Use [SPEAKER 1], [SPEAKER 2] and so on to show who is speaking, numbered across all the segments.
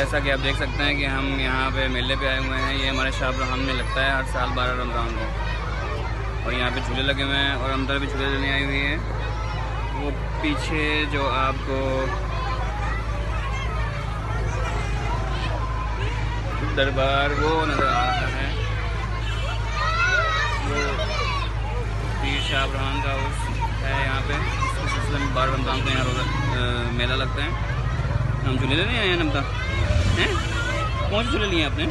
[SPEAKER 1] जैसा कि आप देख सकते हैं कि हम यहाँ पे मेले पे आए हुए हैं। ये हमारे शाहबराम में लगता है हर साल 12 रमज़ान को, और यहाँ पे झूले लगे हुए हैं और अंदर भी झूले लेने आई हुई है। वो पीछे जो आपको दरबार वो नज़र आ रहा है, वो पीर शाहबराम का उस है यहाँ पे। इसके सिलसिले में 12 रमज़ान को यहाँ मेला लगता है। हम झूले लेने आए हैं नमता हैं। कौन से झूले लिए आपने?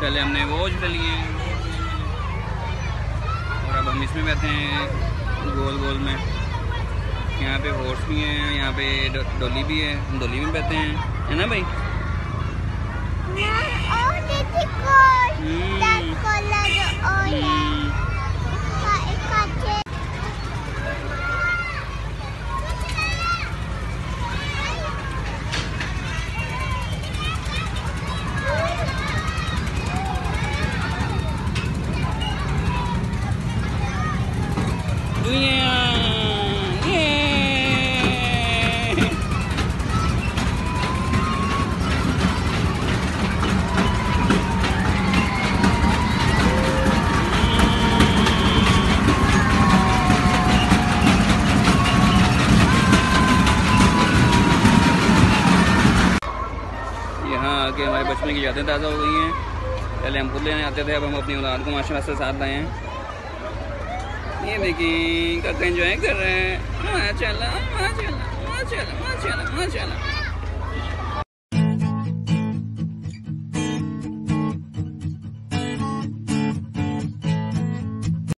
[SPEAKER 1] पहले हमने वो झूले लिए हैं और अब हम इसमें बैठे हैं गोल गोल में। यहाँ पे हॉर्स भी हैं, यहाँ पे डोली भी है, हम डोली में बैठे हैं, है ना भाई? कि हमारे बचपन की यादें ताज़ा हो गई हैं। पहले हम खुद लेने आते थे, अब हम अपनी औलाद को माशाल्लाह से साथ लाए हैं। ये देखिए काका एंजॉय कर रहे हैं। माशाल्लाह माशाल्लाह माशाल्लाह माशाल्लाह माशाल्लाह।